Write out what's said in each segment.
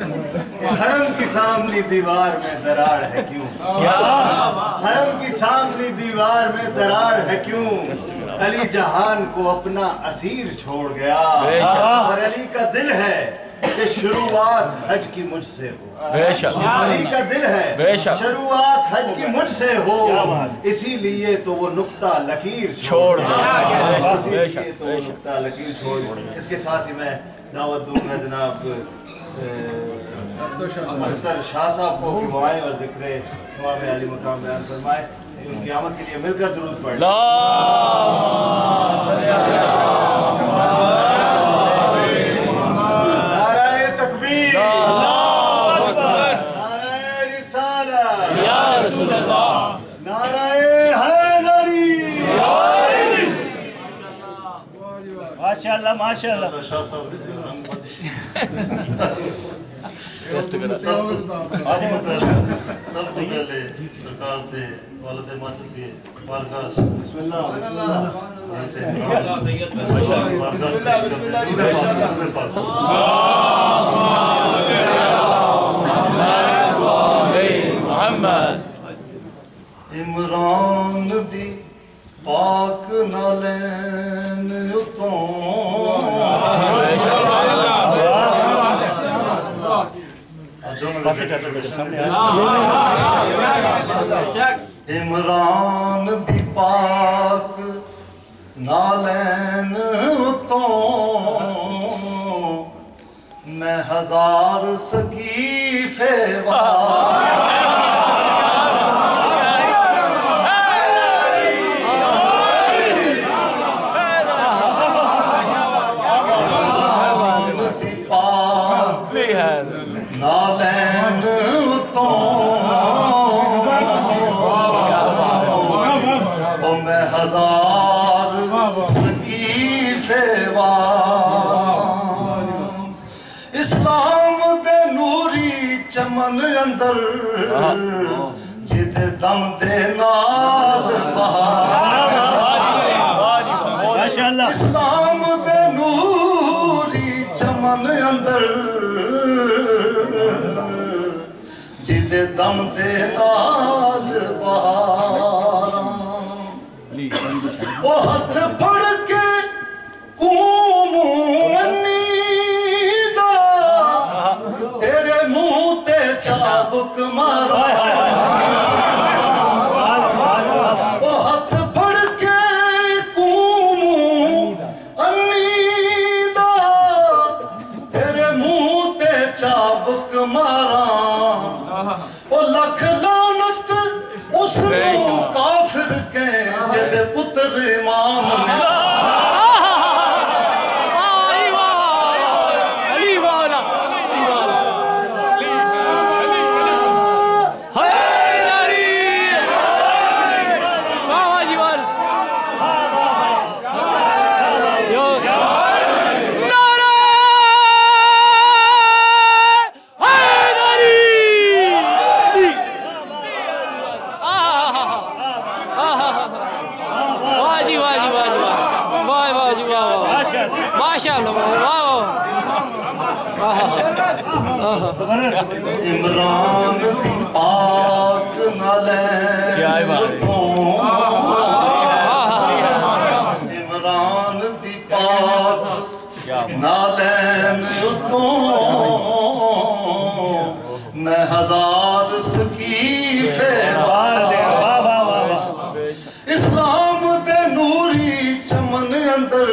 حرم کی سامنے دیوار میں دراڑ ہے کیوں؟ حرم کی سامنے دیوار میں دراڑ ہے کیوں؟ علی جہان کو اپنا اسیر چھوڑ گیا، اور علی کا دل ہے کہ شروعات حج کی مجھ سے ہو۔ علی کا دل ہے شروعات حج کی مجھ سے ہو، اسی لیے تو وہ نقطہ لکیر چھوڑ گیا، اسی لیے تو وہ نقطہ لکیر چھوڑ گیا۔ اس کے ساتھ ہی میں دعوت دوں گا جناب اختر شاہ صاحب کو کہ وہ آئیں اور ذکر امام علی مقام بیان فرمائے، ان کی آمد کے لیے مل کر درود پڑھیں۔ نعرہ تکبیر، نعرہ رسالہ، نعرہ حیدری۔ ماشاءاللہ ماشاءاللہ۔ شاہ صاحب سب تو پہلے سرکار دے والد ماجد دے بارگاہ بسم اللہ عمران دی پاک نالین اتوں عمران دی پاک نالین اتوں میں ہزار سقیفے نالین اتوں او میں ہزار سقیفے واراں اسلام دے نوری چمن اندر جدے دم دے نال بہار، اسلام دے نوری چمن اندر جدے دم دے نال بہاراں وہ ہتھ پھڑ کے قوموں منیدہ تیرے منہ تے چابک مارا، وہ ہتھ پھڑ کے قوموں منیدہ تیرے منہ تے چابک مارا، وہ لکھ لعنت اس نو کافر کے جد پتر امام نے عمران دی پاک نالین اتوں، عمران دی پاک نالین اتوں میں ہزار سقیفے واراں اسلام دے نوری چمن اندر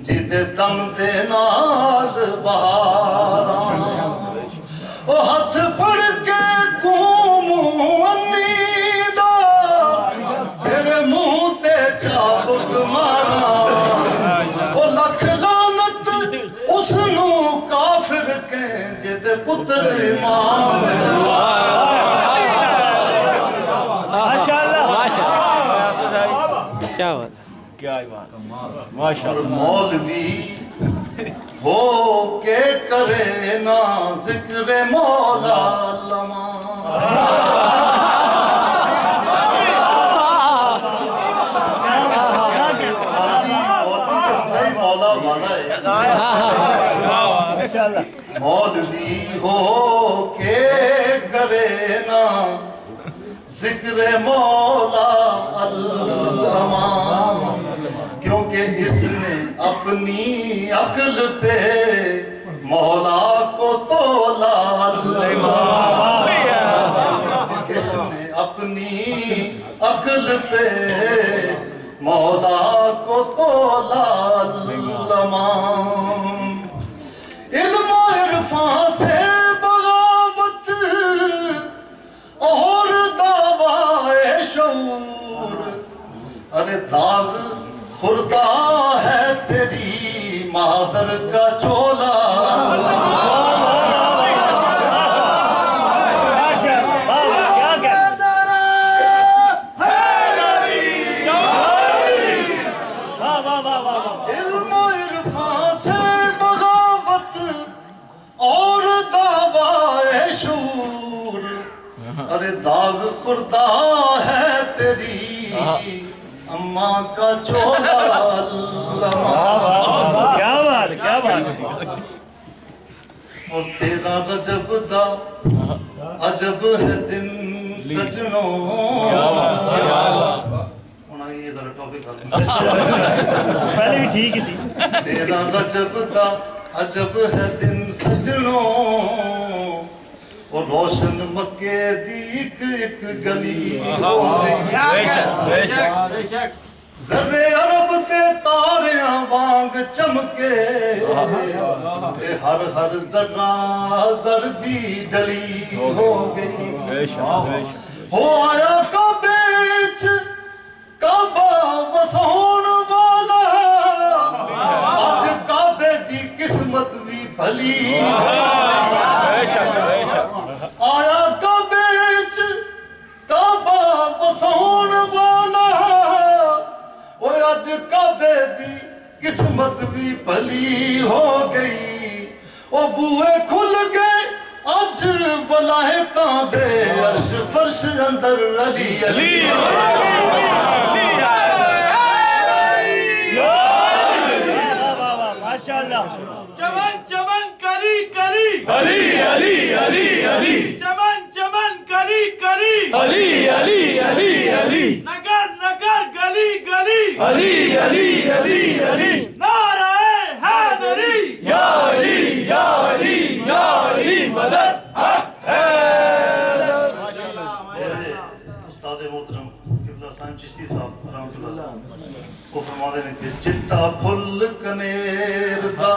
جدے دم دے نال بہاراں وہ ہتھ پھڑ کے قوموں منیدہ تیرے منہ تے چابک مارا، وہ لکھ لعنت اس نو کافر کے جدے پتر امام نے کیا بات ہے، کیا بات ہے، ماشاءاللہ۔ مولوی ہو کے کرے نا ذکر مولا لما، مولا والا ہے مولوی ہو کے کرے نا ذکر مولا الامام، کیونکہ اس نے اپنی عقل پہ مولا کو تولا الامام، اس نے اپنی عقل پہ مولا کو تولا الامام۔ علم و عرفان سے بغاوت اور دعویٰ شعور، ارے داغ خوردہ ہے تیری مادر کا چولا، علم و عرفان سے بغاوت اور دعویٰ شعور، ارے داغ خوردہ ہے تیری اماں کا چولا الامام۔ کیا بات ہے، کیا بات ہے۔ اور تیرا رجب دا عجب ہے دن سجنوں، یہ ذرا ٹاپک پہلے بھی ٹھیک ہی سی۔ تیرا رجب دا عجب ہے دن سجنوں، اور روشن مکے دی ایک گلی ہو گئی، ذرے عرب تے تاریاں وانگ چمکے، ہر ہر ذرہ زردی ڈلی ہو گئی، ہو آیا کعبے وچ کعبہ وسون والا، اج کعبے دی قسمت بھی بھلی ہو گئی، آیا کعبے وچ کعبہ وسون والا، اوے اج کعبے دی قسمت بھی بھلی ہو گئی، او بوئے کھل گئے اج ولایتاں دے، عرش فرش اندر علی علی، ماشاءاللہ۔ چمن چمن کلی کلی علی علی علی علی چمن چمن کلی کلی علی علی علی علی نگر نگر گلی گلی علی علی علی علی نعرہ حیدری یا علی یا علی یا علی مدد حق حیدر۔ استاد محترم قبلہ صاحب چشتی صاحب رحمۃ اللہ وہ فرماتے ہیں کہ چٹا پھل کنیر دا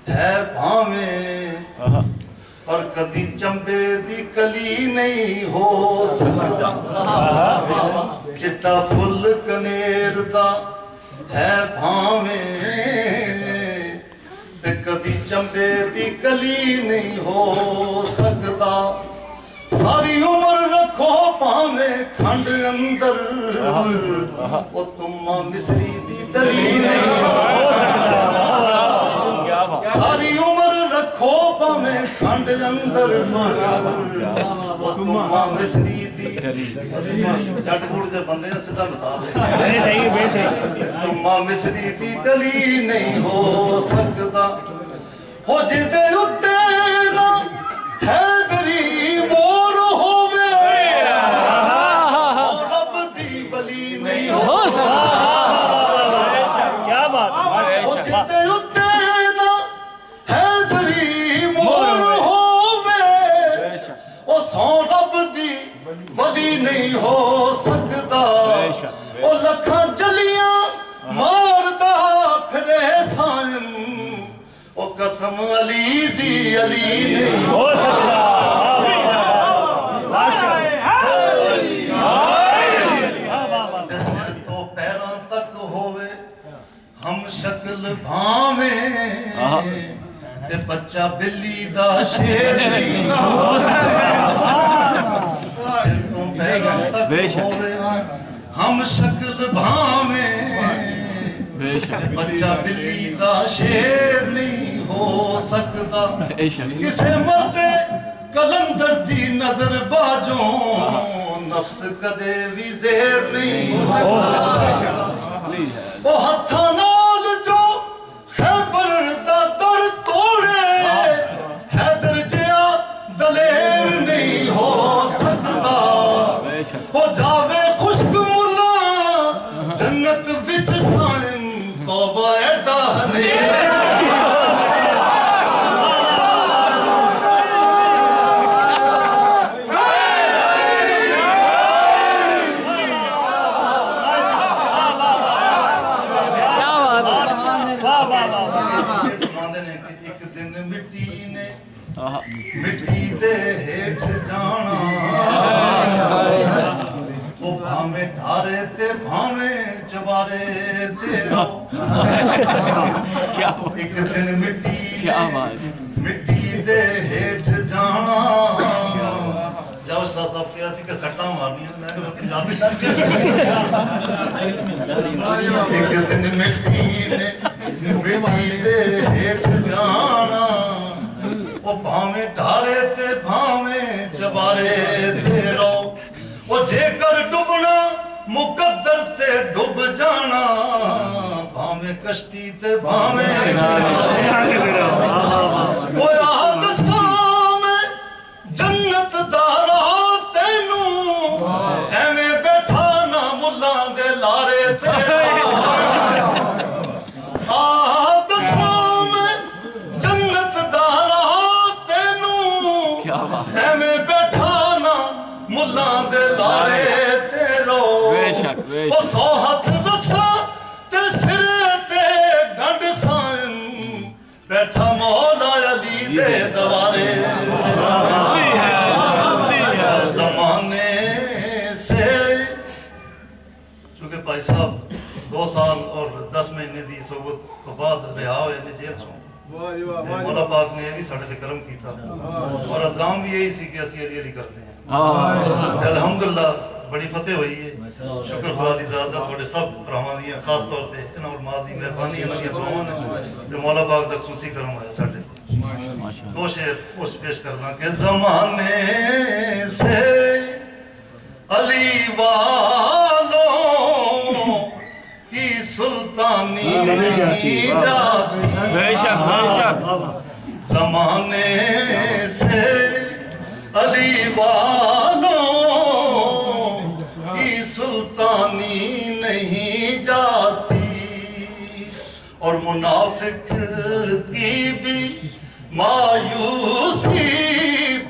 ہے بھاویں، پر کدی چمبے دی کلی نہیں ہو سکتا، چٹا پھل کنیر دا ہے بھاویں، تے کدی چمبے دی کلی نہیں ہو سکتا، ساری عمر رکھو پاویں کھنڈ اندر، وہ تمہ مصری دی ڈلی نہیں ہو سکتا، ساری عمر رکھو پاویں کھنڈ اندر، وہ تمہ مصری دی جٹ گوڑ دے بندے نے سدھا مثال ہے، صحیح بیٹھ ہے۔ تمہ مصری دی ڈلی نہیں ہو سکتا، ہو جے دے اتے نا حیدری مور ہووے، اور رب دی ولی نہیں ہو سکتا، کیا بات ہے۔ ہو جے دے اتے نا حیدری مور ہووے، او سو رب دی ولی نہیں ہو سکتا، او لکھاں جلیاں ماردہ پھرے سائم، او قسم علی دی علی نہیں ہو سکتا۔ سر تو پیراں تک ہووے ہم شکل بھاویں، تے بچہ بلی دا شیر نہیں ہو سکتا، سر تو پیراں تک ہووے ہم شکل بھاویں، بچہ بلی دا شیر نہیں ہو سکتا، کسے مردے کلندر دی نظر باجوں، نفس کدے بھی زہر نہیں ہو سکتا، وہ ہتھاں نال جو خیبر دا در توڑے، نے مٹی دے ہیٹھ جانا وہ بھامے ڈھارے تے بھامے چبارے تے رو ایک دن مٹی نے مٹی دے ہیٹھ جانا جاؤ شاہ صاحب کیا سی کہ سٹا مارنی ہے میں کہ پنجابی ایک دن مٹی نے مٹی دے ہیٹھ جانا وہ بھامے ڈھارے تے بھامے چبارے تے رو وہ جے کر ڈبنا مقدر تے ڈب جانا بھامے کشتی تے بھامے وہ یاد سامے جنت دارا تینو ایویں بیٹھا نہ ملان دے لارے تے آد سامے جنت دارا تینو ایویں بیٹھا نہ ملان دے لارے تے رو وہ سو ہاتھ رسا تے سرے تے گنڈ سائن بیٹھا مولا علی دے دوارے ہر زمانے سے چونکہ بھائی صاحب 2 سال اور 10 مہینے دی صحبت تو بعد رہا ہوئے نے جیل چھوں مولا پاک نے یہ بھی ساڑھے لے کرم کی تھا اور الزام بھی یہی سی کہ اسی علی علی کرتے ہیں الحمدللہ بڑی فتح ہوئی ہے شکر خدا دی ذات دا تھوڑے سب رحمان دیا خاص طور پہ انہاں علماء دی مہربانی انہاں دی دعاواں نے تے مولا پاک دا خصوصی کرم ہے ساڈے تے 2 شعر اس پیش کرنا کہ زمانے سے علی والوں کی سلطانی نہیں جاتی بے شک زمانے سے علی والوں کی سلطانی نہیں جاتی اور منافق کی بھی مایوسی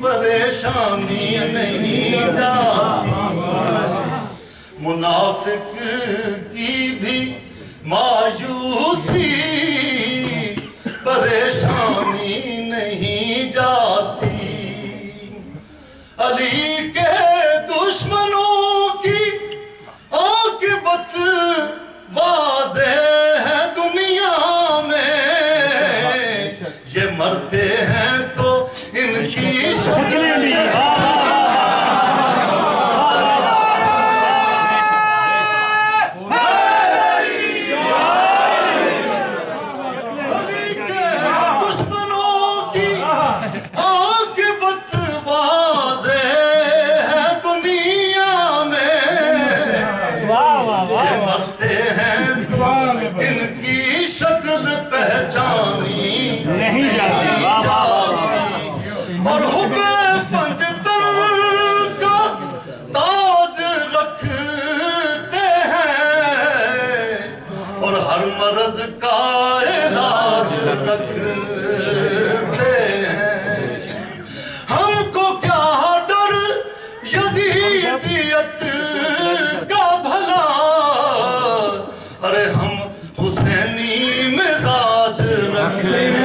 پریشانی نہیں جاتی منافق کی بھی مایوسی پریشانی نہیں جاتی علی کے دشمنوں کی عاقبت واضح ہے دنیا میں یہ مرتے ہیں تو ان کی شکل نہیں جاتی اور حب پنجتن کا تاج رکھتے ہیں اور ہر مرض کا علاج رکھتے ہیں ہم کو کیا ڈر یزیدیت کا بھلا ارے ہم حسینی مزاج رکھتے ہیں